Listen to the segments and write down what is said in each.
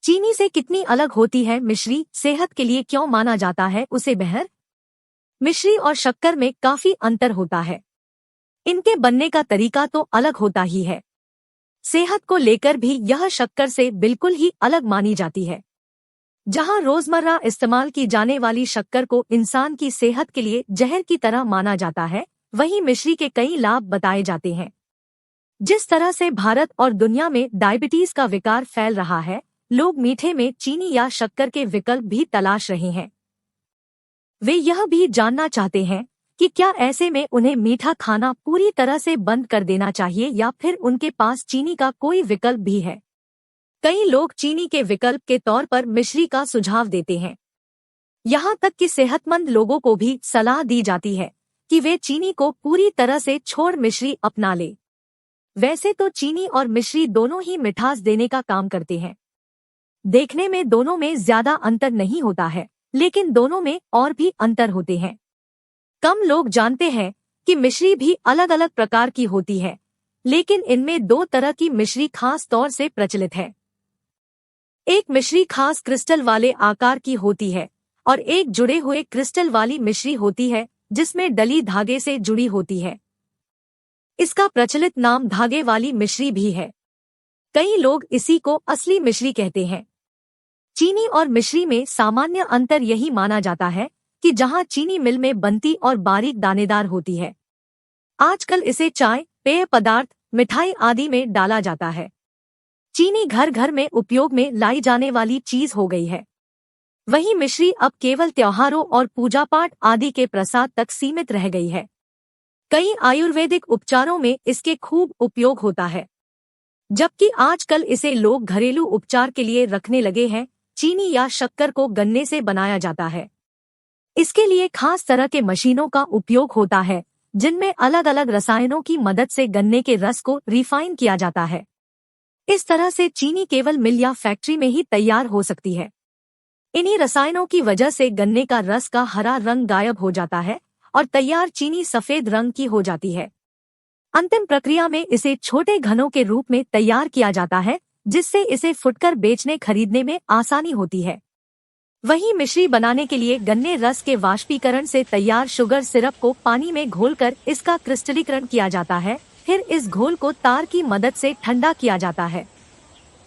चीनी से कितनी अलग होती है मिश्री? सेहत के लिए क्यों माना जाता है उसे बेहतर? मिश्री और शक्कर में काफी अंतर होता है। इनके बनने का तरीका तो अलग होता ही है। सेहत को लेकर भी यह शक्कर से बिल्कुल ही अलग मानी जाती है। जहां रोजमर्रा इस्तेमाल की जाने वाली शक्कर को इंसान की सेहत के लिए जहर की तरह माना जाता है, वहीं मिश्री के कई लाभ बताए जाते हैं। जिस तरह से भारत और दुनिया में डायबिटीज का विकार फैल रहा है, लोग मीठे में चीनी या शक्कर के विकल्प भी तलाश रहे हैं। वे यह भी जानना चाहते हैं कि क्या ऐसे में उन्हें मीठा खाना पूरी तरह से बंद कर देना चाहिए या फिर उनके पास चीनी का कोई विकल्प भी है। कई लोग चीनी के विकल्प के तौर पर मिश्री का सुझाव देते हैं। यहाँ तक कि सेहतमंद लोगों को भी सलाह दी जाती है कि वे चीनी को पूरी तरह से छोड़ मिश्री अपना ले। वैसे तो चीनी और मिश्री दोनों ही मिठास देने का काम करते हैं। देखने में दोनों में ज्यादा अंतर नहीं होता है, लेकिन दोनों में और भी अंतर होते हैं। कम लोग जानते हैं कि मिश्री भी अलग अलग प्रकार की होती है, लेकिन इनमें दो तरह की मिश्री खास तौर से प्रचलित है। एक मिश्री खास क्रिस्टल वाले आकार की होती है और एक जुड़े हुए क्रिस्टल वाली मिश्री होती है जिसमें डली धागे से जुड़ी होती है। इसका प्रचलित नाम धागे वाली मिश्री भी है। कई लोग इसी को असली मिश्री कहते हैं। चीनी और मिश्री में सामान्य अंतर यही माना जाता है कि जहां चीनी मिल में बनती और बारीक दानेदार होती है, आजकल इसे चाय, पेय पदार्थ, मिठाई आदि में डाला जाता है। चीनी घर घर में उपयोग में लाई जाने वाली चीज हो गई है। वहीं मिश्री अब केवल त्योहारों और पूजा पाठ आदि के प्रसाद तक सीमित रह गई है। कई आयुर्वेदिक उपचारों में इसके खूब उपयोग होता है, जबकि आजकल इसे लोग घरेलू उपचार के लिए रखने लगे हैं। चीनी या शक्कर को गन्ने से बनाया जाता है। इसके लिए खास तरह के मशीनों का उपयोग होता है, जिनमें अलग अलग रसायनों की मदद से गन्ने के रस को रिफाइन किया जाता है। इस तरह से चीनी केवल मिल या फैक्ट्री में ही तैयार हो सकती है। इन्हीं रसायनों की वजह से गन्ने का रस का हरा रंग गायब हो जाता है और तैयार चीनी सफेद रंग की हो जाती है। अंतिम प्रक्रिया में इसे छोटे घनों के रूप में तैयार किया जाता है, जिससे इसे फुटकर बेचने खरीदने में आसानी होती है। वहीं मिश्री बनाने के लिए गन्ने रस के वाष्पीकरण से तैयार शुगर सिरप को पानी में घोलकर इसका क्रिस्टलीकरण किया जाता है। फिर इस घोल को तार की मदद से ठंडा किया जाता है।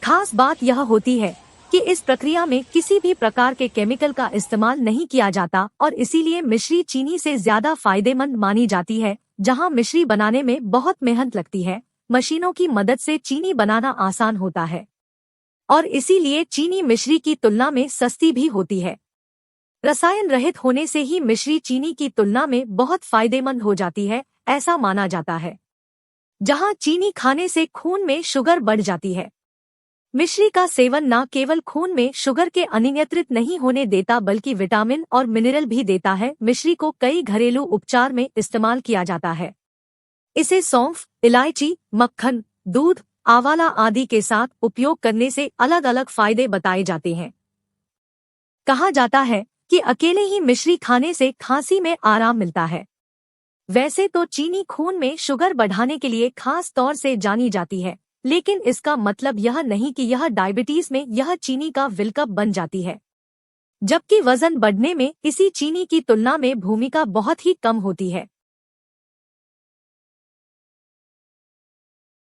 खास बात यह होती है कि इस प्रक्रिया में किसी भी प्रकार के केमिकल का इस्तेमाल नहीं किया जाता और इसीलिए मिश्री चीनी से ज्यादा फायदेमंद मानी जाती है। जहां मिश्री बनाने में बहुत मेहनत लगती है, मशीनों की मदद से चीनी बनाना आसान होता है और इसीलिए चीनी मिश्री की तुलना में सस्ती भी होती है। रसायन रहित होने से ही मिश्री चीनी की तुलना में बहुत फायदेमंद हो जाती है, ऐसा माना जाता है। जहां चीनी खाने से खून में शुगर बढ़ जाती है। मिश्री का सेवन न केवल खून में शुगर के अनियंत्रित नहीं होने देता बल्कि विटामिन और मिनरल भी देता है। मिश्री को कई घरेलू उपचार में इस्तेमाल किया जाता है। इसे सौंफ, इलायची, मक्खन, दूध, आंवला आदि के साथ उपयोग करने से अलग अलग फायदे बताए जाते हैं। कहा जाता है कि अकेले ही मिश्री खाने से खांसी में आराम मिलता है। वैसे तो चीनी खून में शुगर बढ़ाने के लिए खास तौर से जानी जाती है, लेकिन इसका मतलब यह नहीं कि यह डायबिटीज में यह चीनी का विकल्प बन जाती है। जबकि वजन बढ़ने में इसी चीनी की तुलना में भूमिका बहुत ही कम होती है।